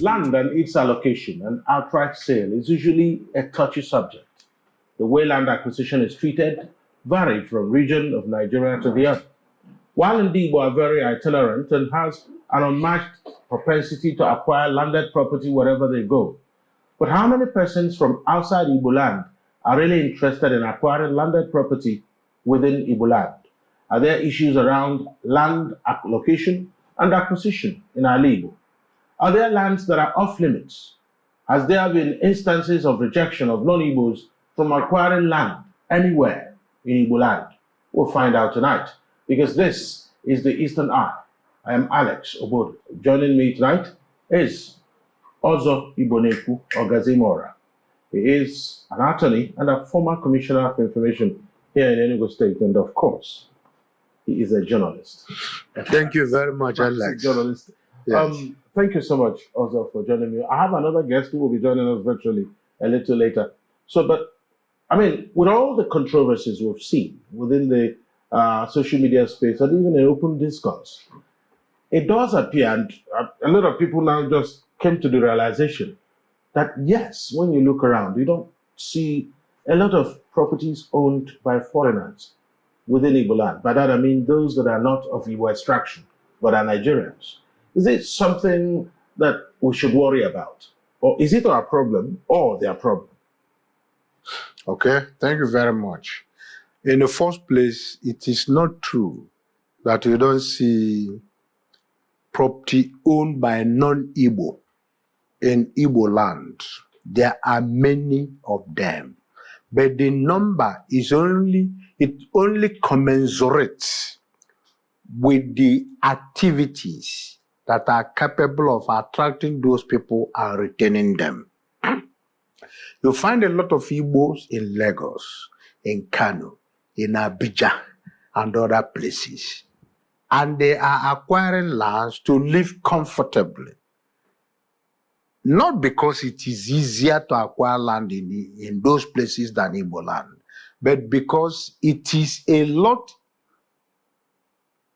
Land and its allocation and outright sale is usually a touchy subject. The way land acquisition is treated varies from region of Nigeria to the other. While Igbo are very itinerant and has an unmatched propensity to acquire landed property wherever they go, but how many persons from outside Igbo land are really interested in acquiring landed property within Igbo land? Are there issues around land allocation and acquisition in our Igbo? Are there lands that are off limits? Has there been instances of rejection of non-Igbos from acquiring land anywhere in Igbo land? We'll find out tonight, because this is the Eastern Eye. I am Alex Obodo. Joining me tonight is Ozo Iboneku Ogazimorah. He is an attorney and a former commissioner of information here in Enugu State, and of course, he is a journalist. Thank you very much, Alex. Journalist. Yes. Thank you so much, Ozo, for joining me. I have another guest who will be joining us virtually a little later. But I mean, with all the controversies we've seen within the social media space and even in open discourse, it does appear, and a lot of people now just came to the realization that yes, when you look around, you don't see a lot of properties owned by foreigners within Igbo land. By that I mean those that are not of Igbo extraction, but are Nigerians. Is it something that we should worry about? Or is it our problem or their problem? Okay, thank you very much. In the first place, it is not true that you don't see property owned by non-Igbo in Igbo land. There are many of them, but the number is only commensurates with the activities that are capable of attracting those people and retaining them. You find a lot of Igbos in Lagos, in Kano, in Abidjan, and other places. And they are acquiring lands to live comfortably. Not because it is easier to acquire land in those places than Igbo land, but because it is a lot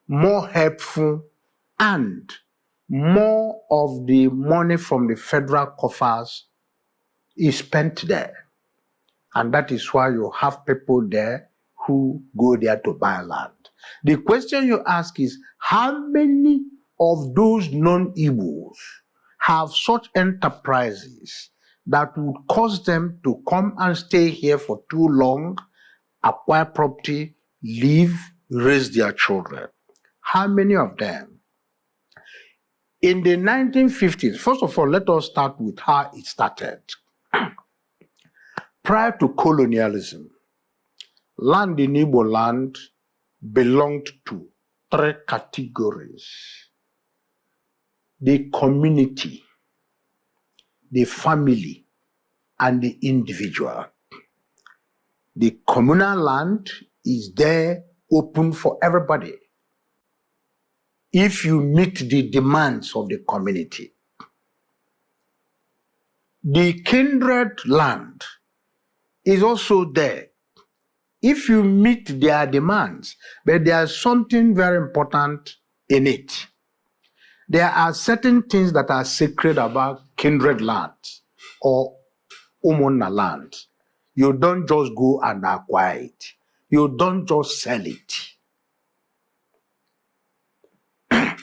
more helpful and more of the money from the federal coffers is spent there. And that is why you have people there who go there to buy land. The question you ask is, how many of those non-Igbos have such enterprises that would cause them to come and stay here for too long, acquire property, live, raise their children? How many of them? In the 1950s, first of all, let us start with how it started. Prior to colonialism, land in Igbo land belonged to three categories: the community, the family, and the individual. The communal land is there open for everybody if you meet the demands of the community. The kindred land is also there if you meet their demands, but there's something very important in it. There are certain things that are sacred about kindred land or Umuna land. You don't just go and acquire it. You don't just sell it.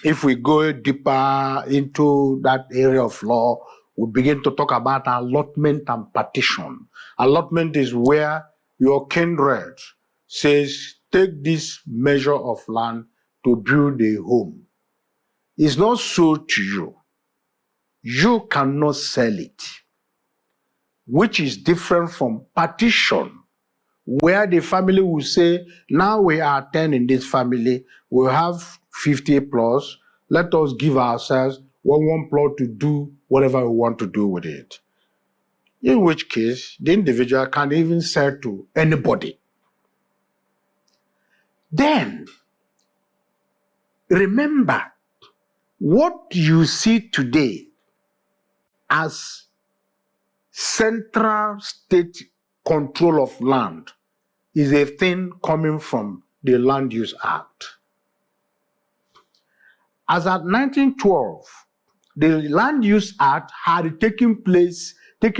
If we go deeper into that area of law, we begin to talk about allotment and partition. Allotment is where your kindred says, take this measure of land to build a home. It's not sold to you. You cannot sell it, which is different from partition, where the family will say, now we are 10 in this family, we have 50 plus, let us give ourselves one plot to do whatever we want to do with it. In which case, the individual can even sell to anybody. Then, remember, what you see today as central state control of land is a thing coming from the Land Use Act. As at 1912, the Land Use Act had taken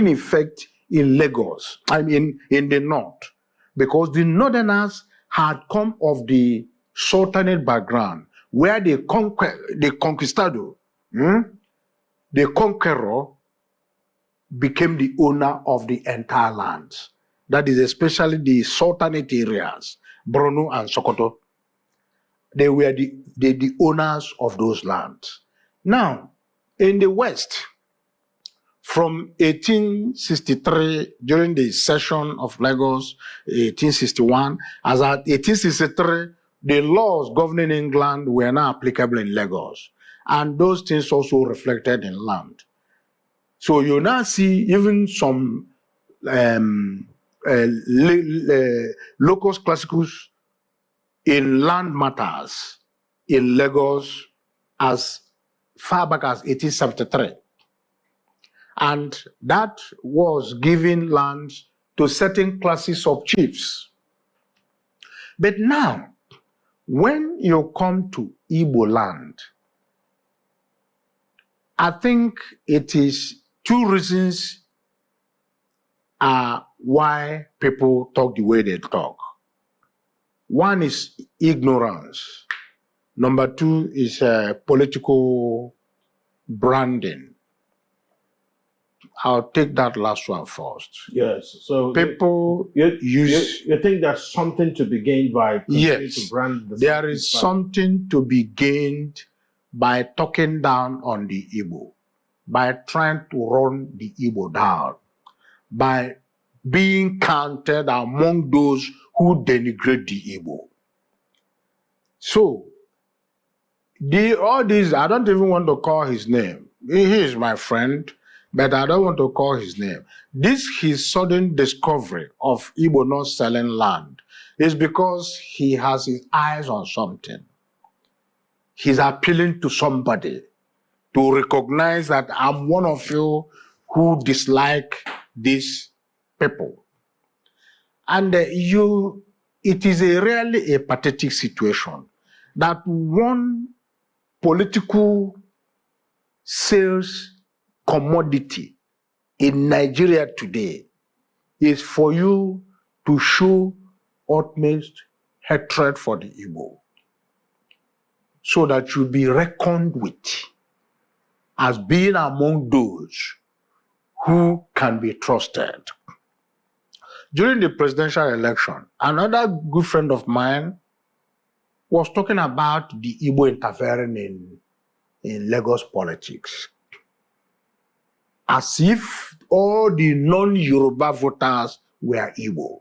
effect in Lagos, I mean in the north, because the northerners had come of the Sultanate background, where the conquistador, the conqueror, became the owner of the entire land. That is especially the Sultanate areas, Borno and Sokoto. They were the owners of those lands. Now, in the West, from 1863, during the session of Lagos, 1861, as at 1863, the laws governing England were now applicable in Lagos. And those things also reflected in land. So you now see even some locus classicus in land matters in Lagos as far back as 1873. And that was giving lands to certain classes of chiefs. But now, when you come to Igbo land, I think it is two reasons why people talk the way they talk. One is ignorance. Number two is political branding. I'll take that last one first. Yes. So people you think there's something to be gained by continuing to brand the there is something to be gained by talking down on the Igbo, by trying to run the Igbo down, by being counted among those who denigrate the Igbo. So, all these, I don't even want to call his name. He is my friend, but I don't want to call his name. This, his sudden discovery of Igbo not selling land, is because he has his eyes on something. He's appealing to somebody to recognize that I'm one of you who dislike these people. And it is really a pathetic situation that one political sales commodity in Nigeria today is for you to show utmost hatred for the Igbo, so that you be reckoned with as being among those who can be trusted. During the presidential election, another good friend of mine was talking about the Igbo interfering in Lagos politics, as if all the non-Yoruba voters were Igbo.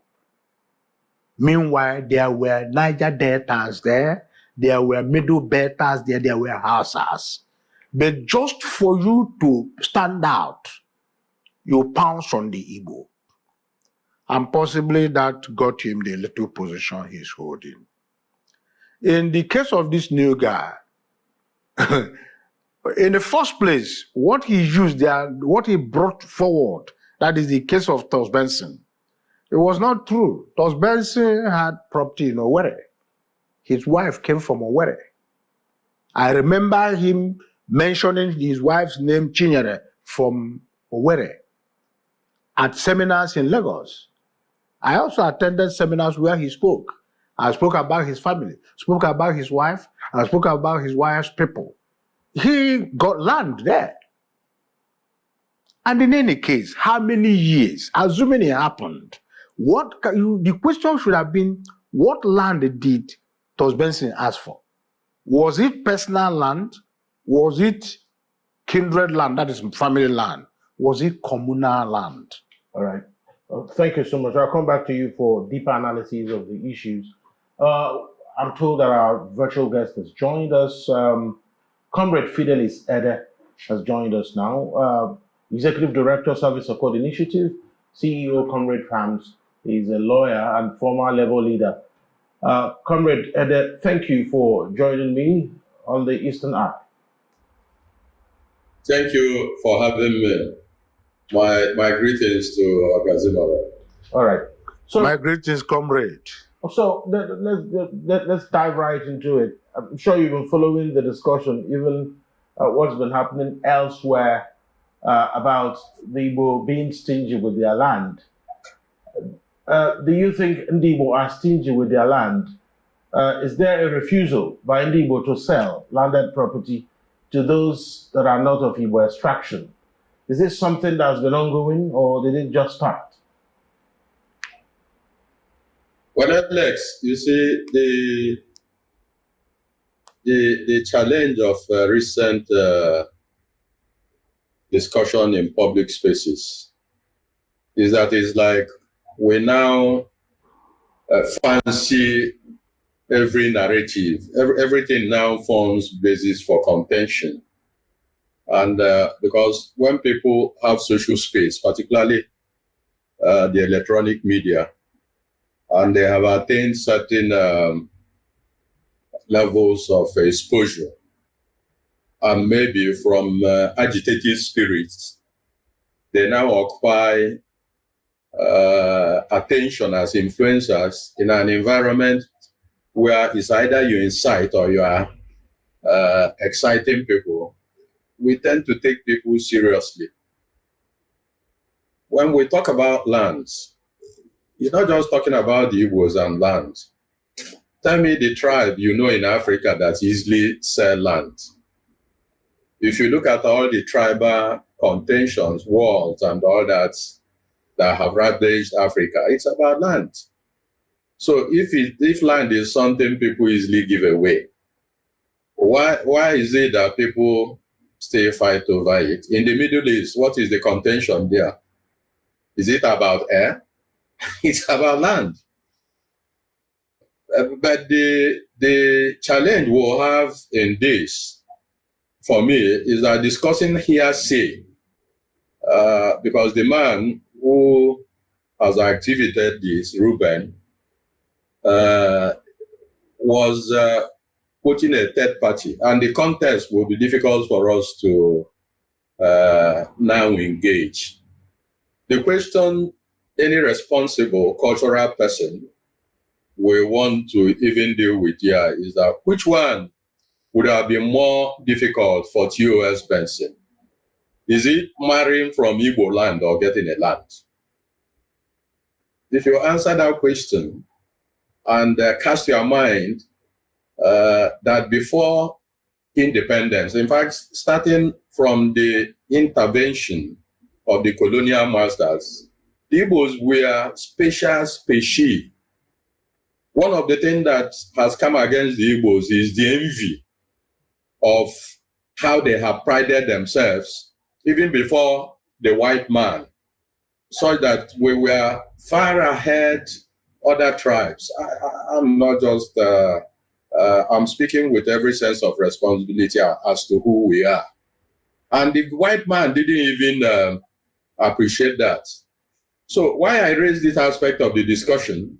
Meanwhile, there were Niger Deltans there were Middle Belters there were Hausas. But just for you to stand out, you pounce on the Igbo. And possibly that got him the little position he's holding. In the case of this new guy, in the first place, what he used there, what he brought forward, that is the case of Tos Benson. It was not true. Tos Benson had property in Owerri. His wife came from Owerri. I remember him mentioning his wife's name, Chinyere, from Owerri, at seminars in Lagos. I also attended seminars where he spoke. I spoke about his family, spoke about his wife, and spoke about his wife's people. He got land there. And in any case, how many years, assuming it happened, the question should have been, what land did Tos Benson ask for? Was it personal land? Was it kindred land, that is family land? Was it communal land? All right. Thank you so much. I'll come back to you for deeper analysis of the issues. I'm told that our virtual guest has joined us. Comrade Fidelis Ede has joined us now. Executive Director, Service Support Initiative, CEO, Comrade Farms. He's a lawyer and former level leader. Comrade Ede, thank you for joining me on the Eastern Eye. Thank you for having me. My greetings to Ogazimorah. All right. So my greetings, comrade. So let's dive right into it. I'm sure you've been following the discussion even what's been happening elsewhere about the Igbo being stingy with their land. Do you think Igbo are stingy with their land? Is there a refusal by Igbo to sell landed property to those that are not of Igbo extraction? Is this something that's been ongoing, or did it just start? Well, Alex, you see, the challenge of recent discussion in public spaces is that it's like we now fancy every narrative. Everything now forms basis for contention. And because when people have social space, particularly the electronic media, and they have attained certain levels of exposure, and maybe from agitated spirits, they now occupy attention as influencers in an environment where it's either you incite or you are exciting people. We tend to take people seriously. When we talk about lands, it's not just talking about the Igbos and lands. Tell me the tribe you know in Africa that easily sell land. If you look at all the tribal contentions, wars, and all that have ravaged Africa, it's about land. So if land is something people easily give away, why is it that people still fight over it? In the Middle East, what is the contention there? Is it about air? It's about land. But the challenge we'll have in this, for me, is that discussing hearsay, because the man who has activated this, Reuben, was putting a third party, and the context will be difficult for us to now engage. The question any responsible cultural person will want to even deal with here is that which one would have been more difficult for TOS Benson? Is it marrying from Igbo land or getting a land? If you answer that question and cast your mind that before independence, in fact, starting from the intervention of the colonial masters, the Igbos were special species. One of the things that has come against the Igbos is the envy of how they have prided themselves, even before the white man, so that we were far ahead other tribes. I'm not just, I'm speaking with every sense of responsibility as to who we are. And the white man didn't even appreciate that. So why I raise this aspect of the discussion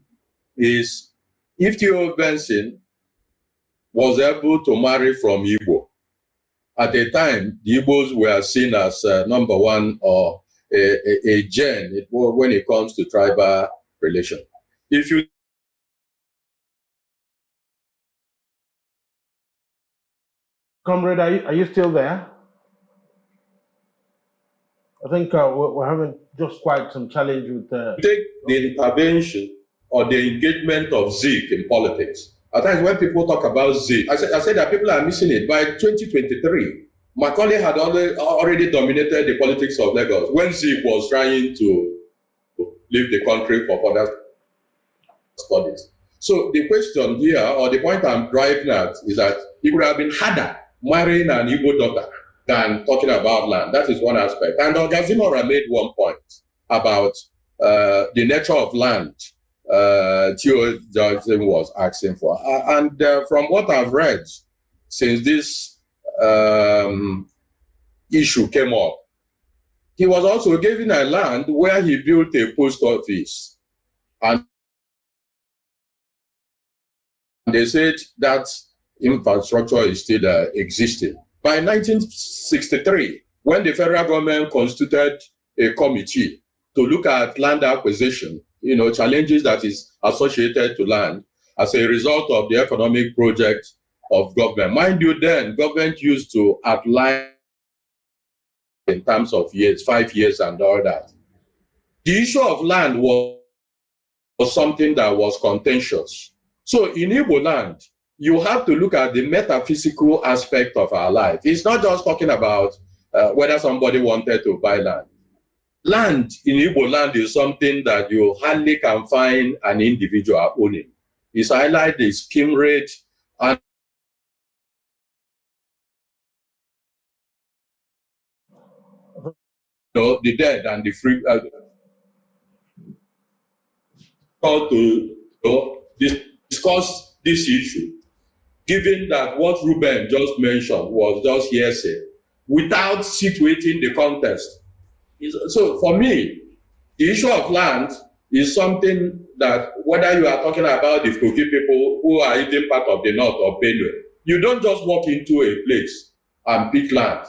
is if Theo Benson was able to marry from Igbo, at a time, the Igbos were seen as number one or a gen when it comes to tribal relation. If you Comrade, are you still there? I think we're having just quite some challenge with take the intervention or the engagement of Zeke in politics. At times when people talk about Zeke, I said that people are missing it. By 2023, Macaulay had already dominated the politics of Lagos when Zeke was trying to leave the country for further studies. So the question here, or the point I'm driving at, is that it would have been harder marrying an Igbo daughter than talking about land. That is one aspect. And Ogazimorah made one point about the nature of land Theo Johnson was asking for. And from what I've read, since this issue came up, he was also given a land where he built a post office. And they said that infrastructure is still existing. By 1963, when the federal government constituted a committee to look at land acquisition, challenges that is associated to land as a result of the economic project of government. Mind you, then government used to outline in terms of years, 5 years and all that. The issue of land was something that was contentious. So in Igbo land, you have to look at the metaphysical aspect of our life. It's not just talking about whether somebody wanted to buy land. Land in Igbo land is something that you hardly can find an individual owning. It's highlighted the scheme rate and the dead and the free to discuss this issue, given that what Reuben just mentioned was just hearsay, without situating the context. So for me, the issue of land is something that whether you are talking about the Kogi people who are even part of the north of Benue, you don't just walk into a place and pick land.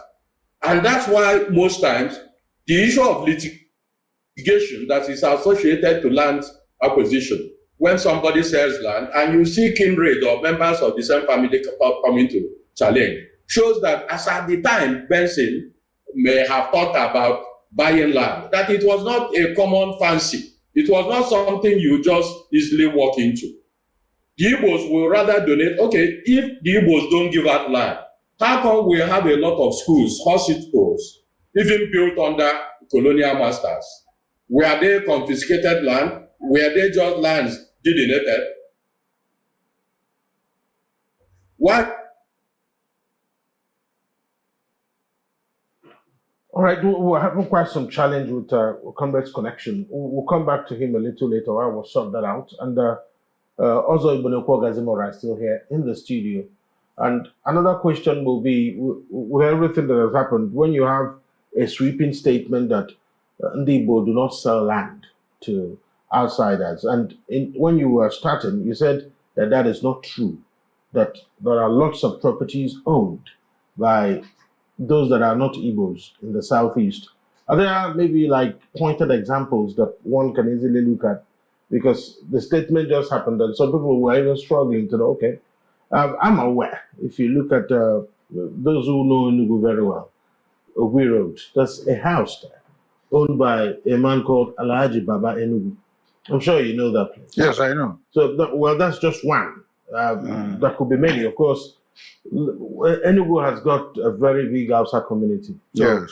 And that's why most times the issue of litigation that is associated to land acquisition, when somebody sells land and you see kindred or members of the same family coming to challenge, shows that as at the time Benson may have thought about buying land, that it was not a common fancy. It was not something you just easily walk into. The Igbos will rather donate. Okay, if the Igbos don't give out land, how come we have a lot of schools, hospitals, even built under colonial masters? Were they confiscated land? Were they just lands delineated? Why? All right, we're having quite some challenge with Comrade's connection. We'll come back to him a little later. I will sort that out. And also, Ogazimorah is still here in the studio. And another question will be, with everything that has happened, when you have a sweeping statement that Igbo do not sell land to outsiders, and when you were starting, you said that that is not true, that there are lots of properties owned by those that are not Igbos in the southeast. Are there maybe like pointed examples that one can easily look at? Because the statement just happened and some people were even struggling to know, okay, I'm aware, if you look at those who know Enugu very well, Ogwe Road, that's a house there owned by a man called Alhaji Baba Enugu. I'm sure you know that place. Yes, I know. So, that's just one. There could be many, of course. Enugu has got a very big Hausa community. So, Yes.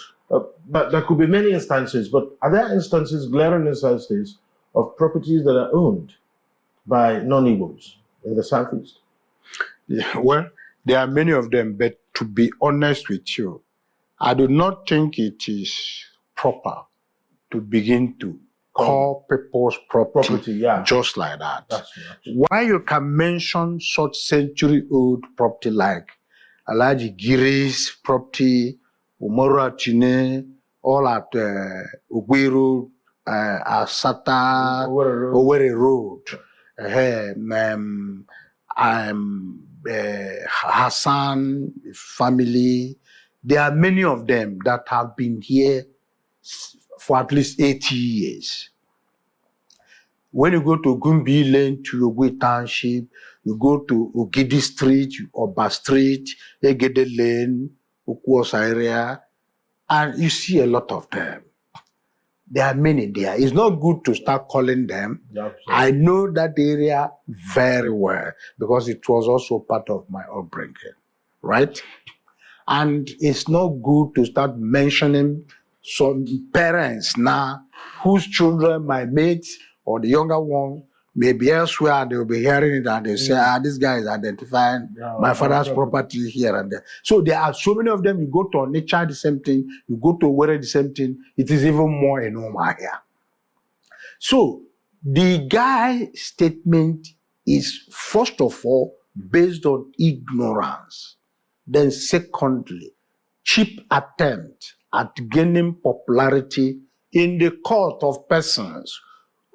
But there could be many instances. But are there instances, glaring instances, of properties that are owned by non-Igbos in the southeast? Yeah, well, there are many of them, but to be honest with you, I do not think it is proper to begin to call people's property just like that. That's right. Why you can mention such century-old property like Alhaji Giri's property, Umoro Atine, all at Ogwe Road, Asata, Owerri Road, Hassan family. There are many of them that have been here for at least 80 years. When you go to Gumbi Lane to Ogwe Township, you go to Ogidi Street, Oba Street, Egede Lane, Okuosa area, and you see a lot of them. There are many there. It's not good to start calling them. I know that area very well because it was also part of my upbringing, right? And it's not good to start mentioning some parents now whose children, my mates or the younger one, may be elsewhere and they'll be hearing it and they say, this guy is identifying my father's property here and there. So there are so many of them. You go to Onitsha, the same thing. You go to Owerri, the same thing. It is even more enormous here. So the guy's statement is, first of all, based on ignorance. Then secondly, cheap attempt at gaining popularity in the court of persons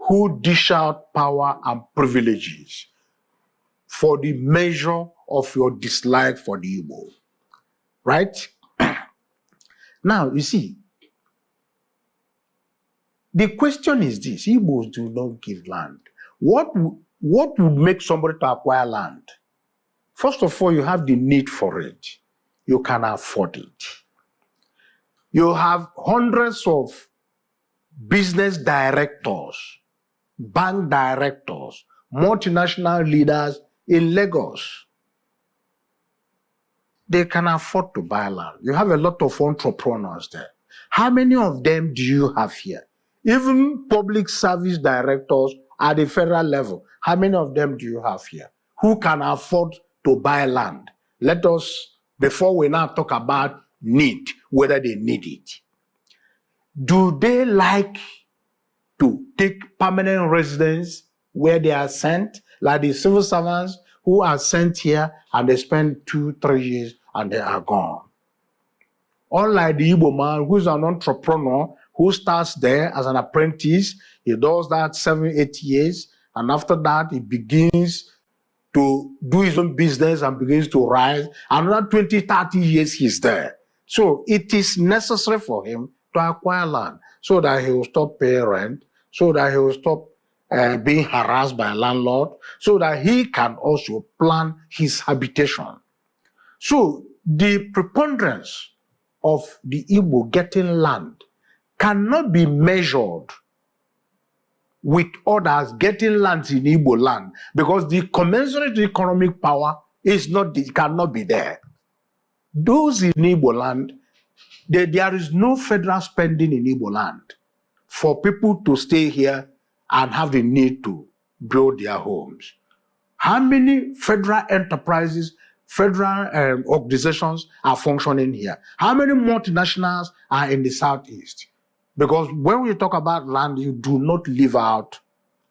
who dish out power and privileges for the measure of your dislike for the Igbo. Right? Now, you see, the question is this: Igbos do not give land. What would make somebody to acquire land? First of all, you have the need for it. You can afford it. You have hundreds of business directors, bank directors, multinational leaders in Lagos. They can afford to buy land. You have a lot of entrepreneurs there. How many of them do you have here? Even public service directors at the federal level, how many of them do you have here? Who can afford to buy land? Let us, before we now talk about need, whether they need it. Do they like to take permanent residence where they are sent, like the civil servants who are sent here and they spend 2-3 years and they are gone? Unlike the Igbo man who's an entrepreneur who starts there as an apprentice, he does that 7-8 years, and after that he begins to do his own business and begins to rise. Another 20-30 years he's there. So it is necessary for him to acquire land so that he will stop paying rent, so that he will stop being harassed by a landlord, so that he can also plan his habitation. So the preponderance of the Igbo getting land cannot be measured with others getting lands in Igbo land, because the commensurate economic power cannot be there. Those in Igbo land, there is no federal spending in Igbo land for people to stay here and have the need to build their homes. How many federal enterprises, federal organizations are functioning here? How many multinationals are in the Southeast? Because when we talk about land, you do not leave out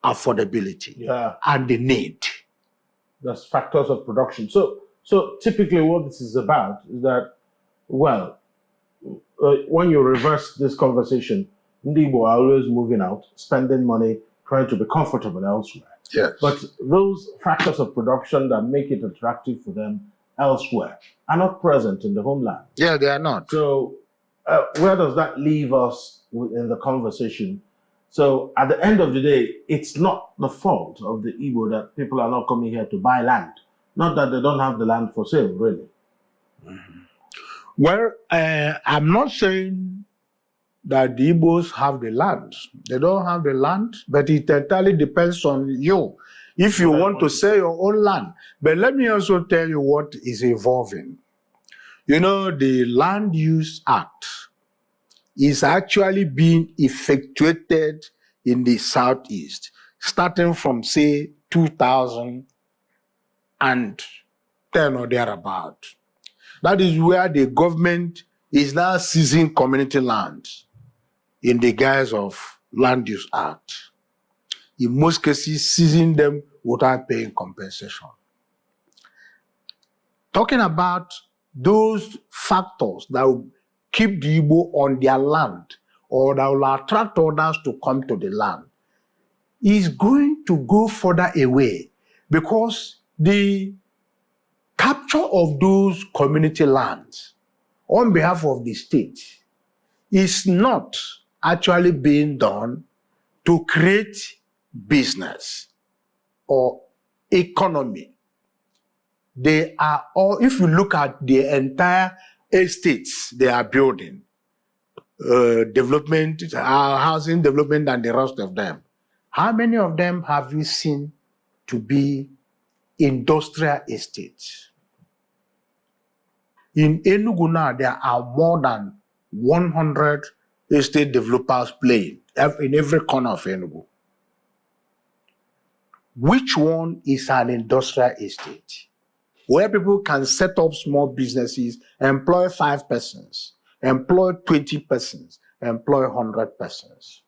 affordability and the need. That's factors of production. So typically what this is about is that, well, when you reverse this conversation, Igbo are always moving out, spending money, trying to be comfortable elsewhere. Yes. But those factors of production that make it attractive for them elsewhere are not present in the homeland. Yeah, they are not. So where does that leave us in the conversation? So at the end of the day, it's not the fault of the Igbo that people are not coming here to buy land. Not that they don't have the land for sale, really. Mm-hmm. Well, I'm not saying that the Igbos have the land. They don't have the land, but it entirely depends on you. If you want to sell your own land. But let me also tell you what is evolving. You know, the Land Use Act is actually being effectuated in the Southeast, starting from, say, 2010 or thereabout. That is where the government is now seizing community lands in the guise of Land Use Act. In most cases, seizing them without paying compensation. Talking about those factors that will keep the Igbo on their land or that will attract others to come to the land is going to go further away, because the capture of those community lands on behalf of the state is not actually being done to create business or economy. They are all, if you look at the entire estates they are building, development, housing development and the rest of them, how many of them have you seen to be industrial estates? In Enugu now, there are more than 100 estate developers playing in every corner of Enugu. Which one is an industrial estate? Where people can set up small businesses, employ 5 persons, employ 20 persons, employ 100 persons.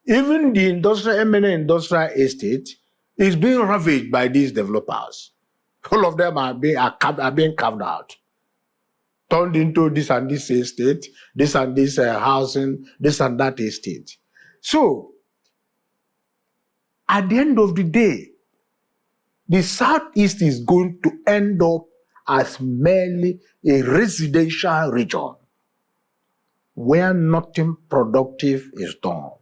Even the eminent industrial estate is being ravaged by these developers. All of them are being carved out, turned into this and this estate, this and this housing, this and that estate. So, at the end of the day, the Southeast is going to end up as merely a residential region where nothing productive is done,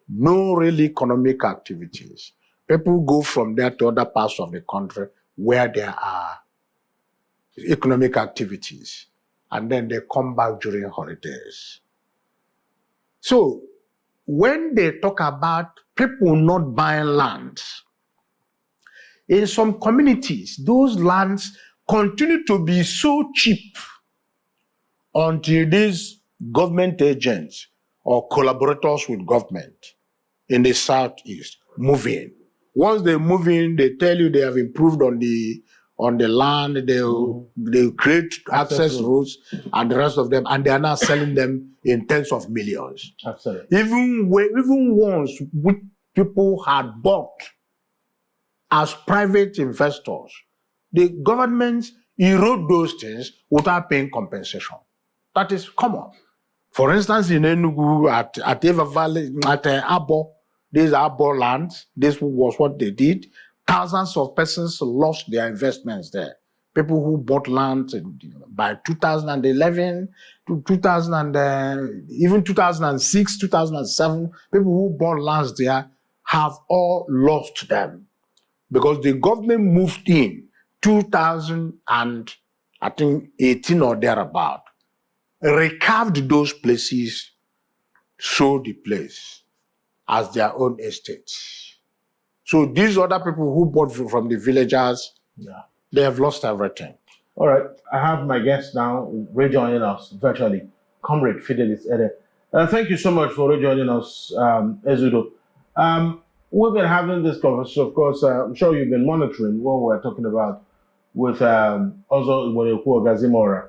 no real economic activities. People go from there to other parts of the country where there are economic activities, and then they come back during holidays. So when they talk about people not buying land, in some communities, those lands continue to be so cheap until these government agents or collaborators with government in the southeast move in. Once they move in, they tell you they have improved on the land, they create access roads and the rest of them, and they are now selling them in tens of millions. Absolutely. Even ones which people had bought as private investors, the governments erode those things without paying compensation. That is common. For instance, in Enugu, at Eva Valley, at Abo, these Abo lands, this was what they did. Thousands of persons lost their investments there. People who bought land by 2011 to 2000 even 2006, 2007, people who bought lands there have all lost them because the government moved in 2018 or thereabout, recarved those places, sold the place as their own estates. So these other people who bought from the villagers, they have lost everything. All right, I have my guest now rejoining us virtually, Comrade Fidelis Ede. Thank you so much for rejoining us, Ezudo. We've been having this conversation, of course. I'm sure you've been monitoring what we're talking about with also Ogazimorah.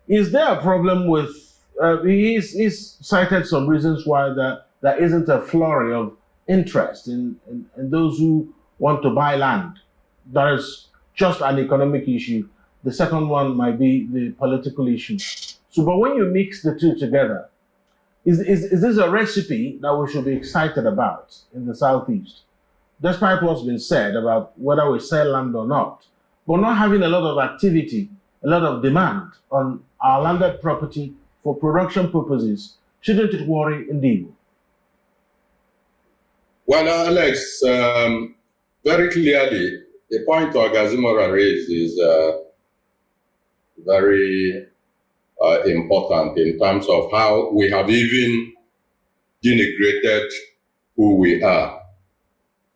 Is there a problem with, he's cited some reasons why there isn't a flurry of interest in those who want to buy land. That is just an economic issue. The second one might be the political issue. So, but when you mix the two together, is this a recipe that we should be excited about in the Southeast? Despite what's been said about whether we sell land or not, but not having a lot of activity, a lot of demand on our landed property for production purposes, shouldn't it worry Igbo? Well, Alex, very clearly, the point Ogazimorah raised is very important in terms of how we have even denigrated who we are.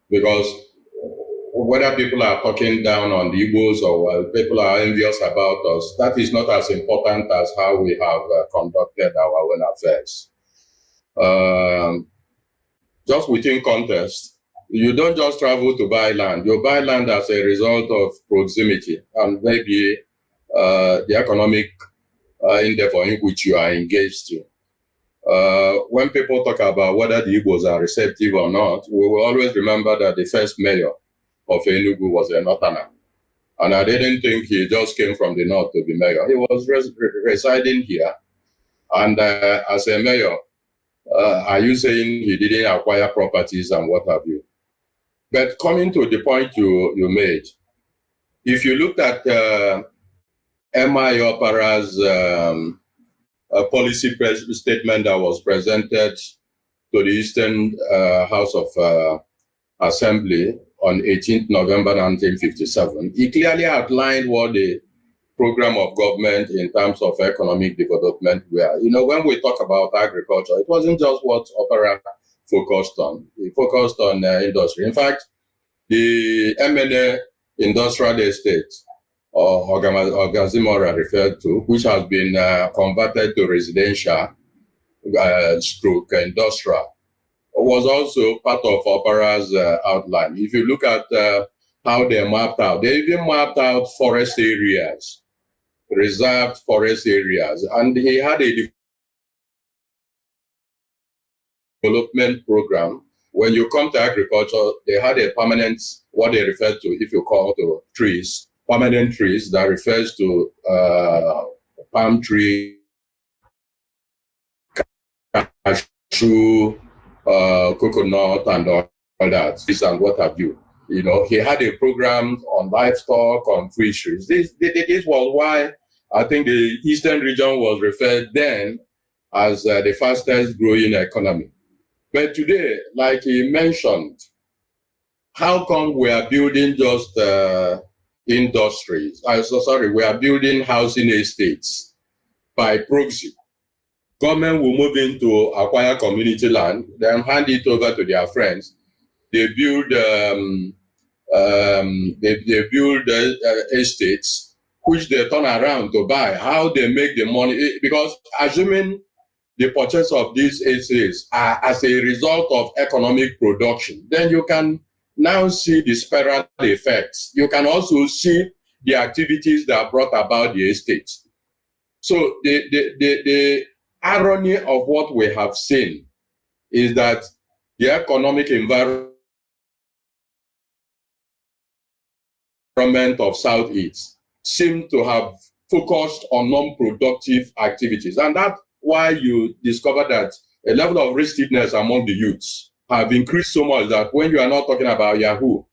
Because whether people are talking down on the Igbos or people are envious about us, that is not as important as how we have conducted our own affairs. Just within context, you don't just travel to buy land. You buy land as a result of proximity and maybe the economic endeavor in which you are engaged in. When people talk about whether the Igbos are receptive or not, we will always remember that the first mayor of Enugu was a Northerner. And I didn't think he just came from the north to be mayor. He was residing here. And as a mayor, are you saying he didn't acquire properties and what have you? But coming to the point you made, if you looked at MI Opera's policy statement that was presented to the Eastern House of Assembly on 18th November 1957, he clearly outlined what the program of government in terms of economic development were. You know, when we talk about agriculture, it wasn't just what Opera focused on. It focused on industry. In fact, the MNA industrial estate, or Ogazimorah referred to, which has been converted to residential stroke industrial, was also part of Opera's outline. If you look at how they mapped out, they even mapped out forest areas, reserved forest areas, and he had a development program. When you come to agriculture, they had a permanent, what they refer to, if you call to trees, permanent trees, that refers to palm tree, cashew, coconut, and all that, this and what have you. You know, he had a program on livestock, on fisheries. This was why I think the Eastern region was referred then as the fastest growing economy. But today, like he mentioned, how come we are building just industries. We are building housing estates by proxy. Government will move in to acquire community land, then hand it over to their friends. They build estates, which they turn around to buy. How they make the money? Because assuming the purchase of these estates are as a result of economic production, then you can now see the spiral effects. You can also see the activities that brought about the estates. So the irony of what we have seen is that the economic environment of Southeast seem to have focused on non-productive activities. And that's why you discover that a level of riskiness among the youths have increased so much that when you are not talking about Yahoo,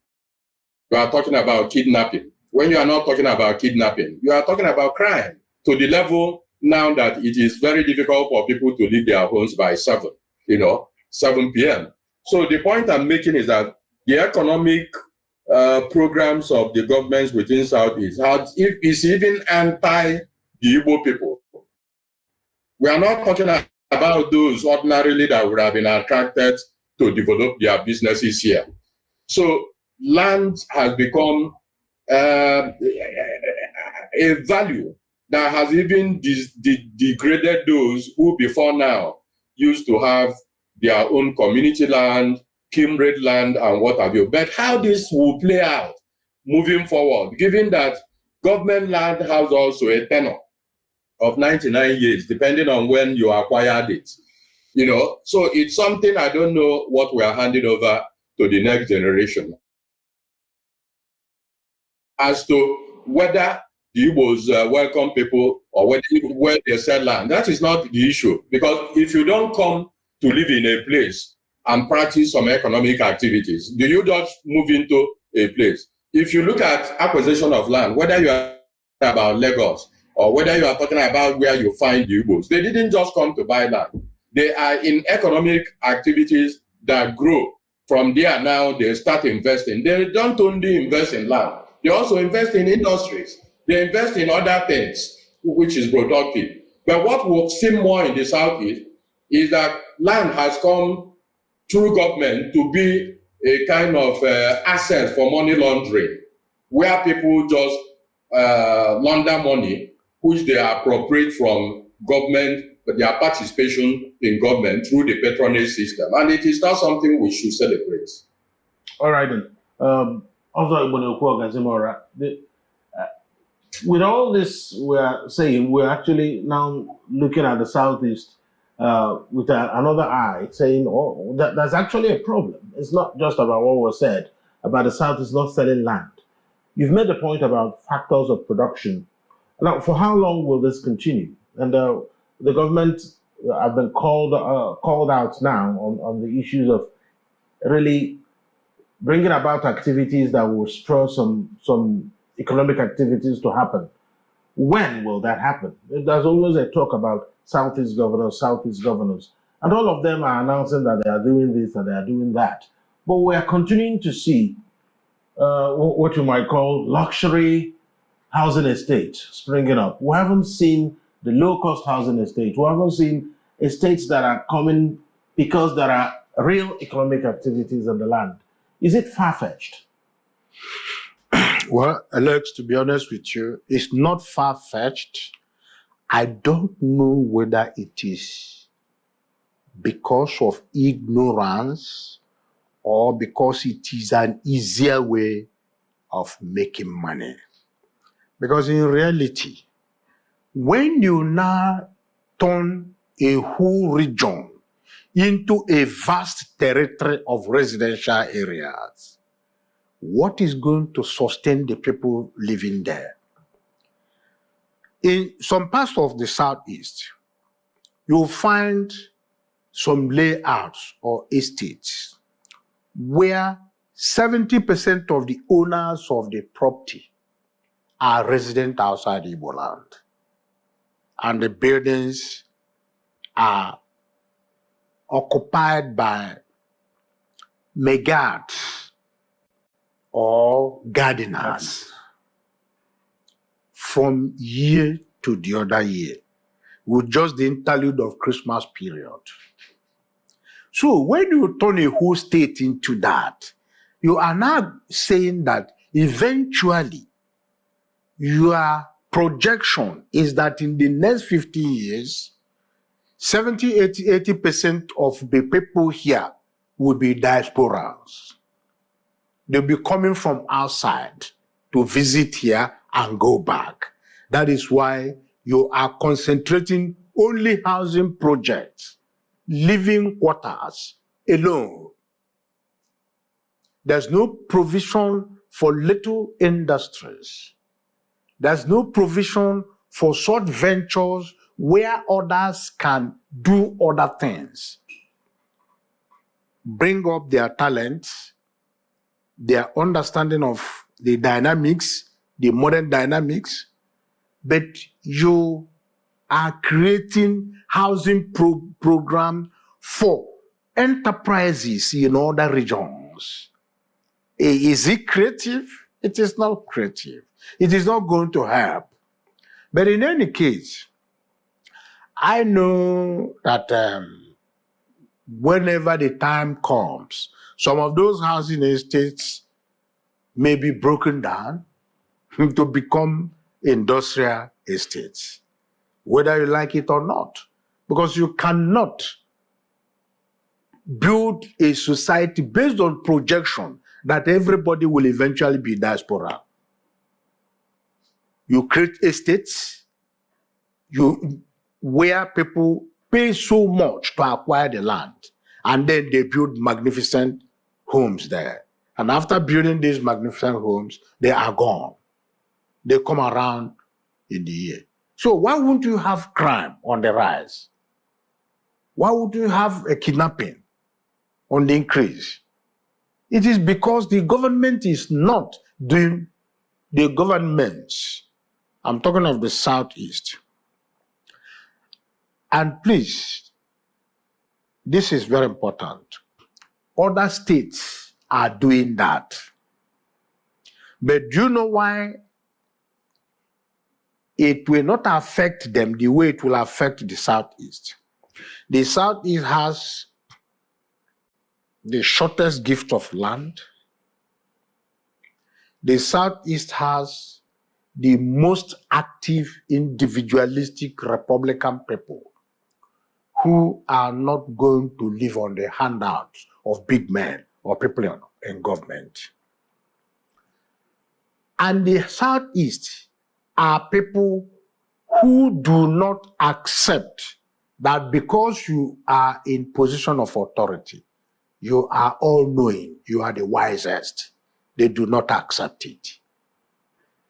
you are talking about kidnapping. When you are not talking about kidnapping, you are talking about crime to the level now that it is very difficult for people to leave their homes by 7 p.m. So the point I'm making is that the economic programs of the governments within Southeast is even anti the Igbo people. We are not talking about those ordinarily that would have been attracted to develop their businesses here. So land has become a value that has even degraded those who before now used to have their own community land, kindred land, and what have you. But how this will play out moving forward, given that government land has also a tenure of 99 years, depending on when you acquired it. So it's something I don't know what we are handing over to the next generation as to whether the Igbos welcome people or where they sell land. That is not the issue, because if you don't come to live in a place and practice some economic activities, do you just move into a place? If you look at acquisition of land, whether you are about Lagos or whether you are talking about where you find the Igbos, they didn't just come to buy land. They are in economic activities that grow. From there now, they start investing. They don't only invest in land, they also invest in industries. They invest in other things, which is productive. But what we've seen more in the Southeast is that land has come through government to be a kind of asset for money laundering, where people just launder money, which they appropriate from government, but their participation in government through the patronage system. And it is not something we should celebrate. All right, then. Also, Ogazimorah, with all this we're saying, we're actually now looking at the Southeast with another eye, saying, oh, that's actually a problem. It's not just about what was said about the Southeast not selling land. You've made the point about factors of production. Now, for how long will this continue? And the government have been called out now on the issues of really bringing about activities that will spur some economic activities to happen. When will that happen? There's always a talk about Southeast governors, and all of them are announcing that they are doing this and they are doing that. But we are continuing to see what you might call luxury housing estates springing up. We haven't seen the low-cost housing estate. We haven't seen estates that are coming because there are real economic activities on the land. Is it far-fetched? Well, Alex, to be honest with you, it's not far-fetched. I don't know whether it is because of ignorance or because it is an easier way of making money. Because in reality, when you now turn a whole region into a vast territory of residential areas, what is going to sustain the people living there? In some parts of the Southeast, you'll find some layouts or estates where 70% of the owners of the property are resident outside Igbo land. And the buildings are occupied by megats or gardeners. from year to the other year with just the interlude of Christmas period. So when you turn a whole state into that, you are now saying that eventually your projection is that in the next 15 years, 70, 80% of the people here will be diasporans. They'll be coming from outside to visit here and go back. That is why you are concentrating only housing projects, living quarters alone. There's no provision for little industries. There's no provision for short ventures where others can do other things, bring up their talents, their understanding of the dynamics, the modern dynamics, but you are creating housing program for enterprises in other regions. Is it creative? It is not creative. It is not going to help. But in any case, I know that whenever the time comes, some of those housing estates may be broken down to become industrial estates, whether you like it or not, because you cannot build a society based on projection that everybody will eventually be diaspora. You create estates where people pay so much to acquire the land, and then they build magnificent homes there. And after building these magnificent homes, they are gone. They come around in the year. So why wouldn't you have crime on the rise? Why would you have a kidnapping on the increase? It is because the government is not doing the governments. I'm talking of the Southeast. And please, this is very important. Other states are doing that. But do you know why it will not affect them the way it will affect the Southeast? The Southeast has the shortest gift of land. The Southeast has the most active, individualistic Republican people who are not going to live on the handouts of big men or people in government. And the Southeast are people who do not accept that because you are in position of authority, you are all-knowing, you are the wisest. They do not accept it.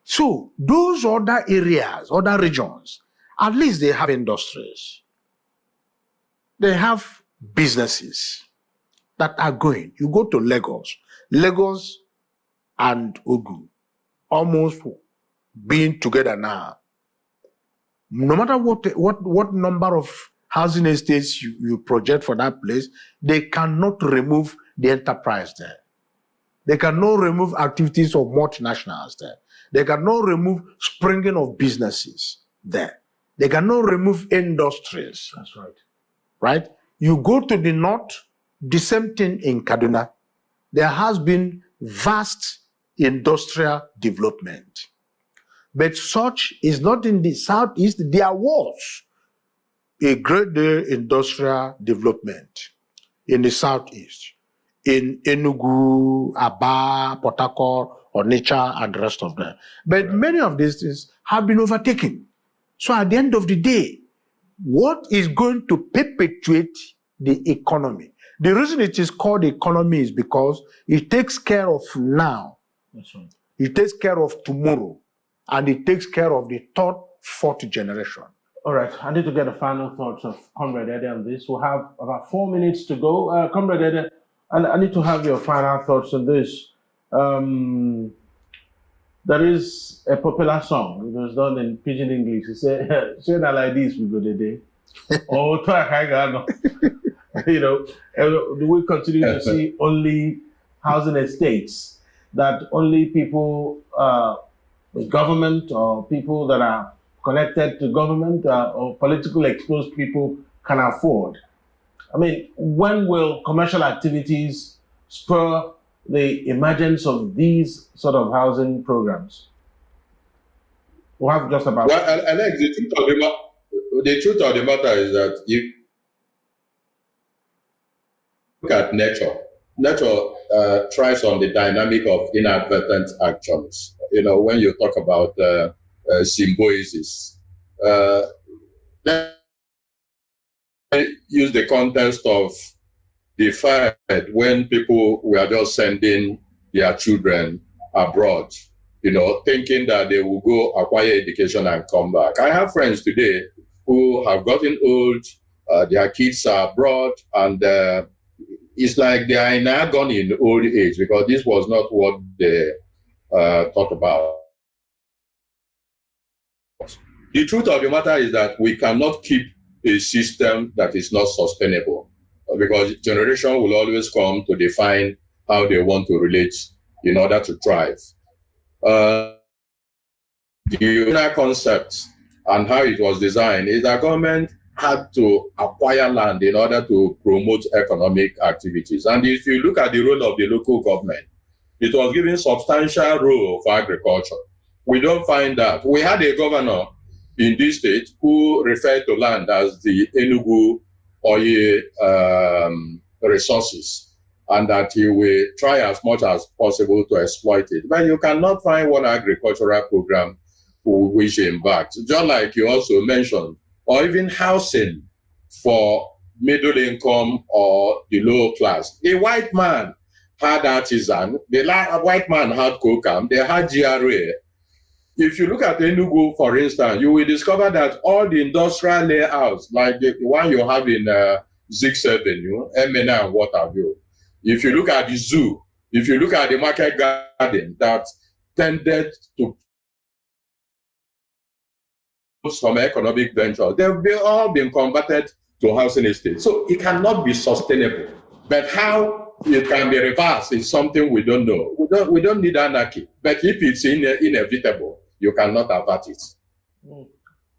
So those other areas, other regions, at least they have industries. They have businesses that are going. You go to Lagos and Ogun, almost being together now. No matter what number of housing estates you project for that place, they cannot remove the enterprise there. They cannot remove activities of multinationals there. They cannot remove springing of businesses there. They cannot remove industries. That's right. Right? You go to the north, the same thing in Kaduna. There has been vast industrial development. But such is not in the Southeast. There was a great deal industrial development in the Southeast, in Enugu, Aba, Port Harcourt, Onitsha, and the rest of them. But many of these things have been overtaken. So at the end of the day, what is going to perpetuate the economy? The reason it is called economy is because it takes care of now. That's right. It takes care of tomorrow. And it takes care of the third, fourth generation. All right. I need to get the final thoughts of Comrade Ede on this. We'll have about 4 minutes to go. Comrade Ede, I need to have your final thoughts on this. There is a popular song. It was done in Pidgin English. It said, say that like this, we go today. Oh, you know, we continue to see only housing estates that only people the government or people that are connected to government or politically exposed people can afford. I mean, when will commercial activities spur the emergence of these sort of housing programs? We'll have just about... Well, Alex, the truth of the matter is that you look at nature. Nature thrives on the dynamic of inadvertent actions. You know, when you talk about symbiosis, let's use the context of the fact that when people were just sending their children abroad, you know, thinking that they will go acquire education and come back. I have friends today who have gotten old, their kids are abroad, and it's like they are now gone in old age because this was not what they thought about. The truth of the matter is that we cannot keep a system that is not sustainable because generation will always come to define how they want to relate in order to thrive. The original concept and how it was designed is that government had to acquire land in order to promote economic activities. And if you look at the role of the local government, it was given substantial role for agriculture. We don't find that. We had a governor in this state who referred to land as the Enugu oil resources, and that he will try as much as possible to exploit it. But you cannot find one agricultural program which embarked, just like you also mentioned, or even housing for middle income or the lower class. The white man had artisan, the white man had COCAM, they had GRA. If you look at Enugu, for instance, you will discover that all the industrial layouts, like the one you have in Sixth Avenue, MNA and what have you, if you look at the zoo, if you look at the market garden that tended to some economic ventures, they've all been converted to housing estates. So it cannot be sustainable. But how it can be reversed is something we don't know. We don't need anarchy. But if it's inevitable, you cannot avert it.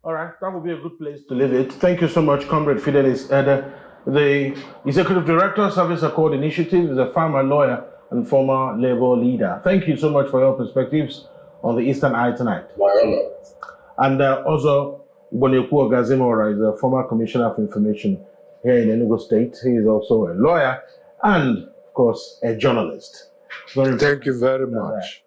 All right, that would be a good place to leave it. Thank you so much, Comrade Fidelis Ede, the Executive Director, Service Accord Initiative, is a farmer, lawyer, and former labor leader. Thank you so much for your perspectives on the Eastern Eye tonight. My honor. And also, Ogazimorah is a former Commissioner of Information here in Enugu State. He is also a lawyer and, of course, a journalist. Thank you very much.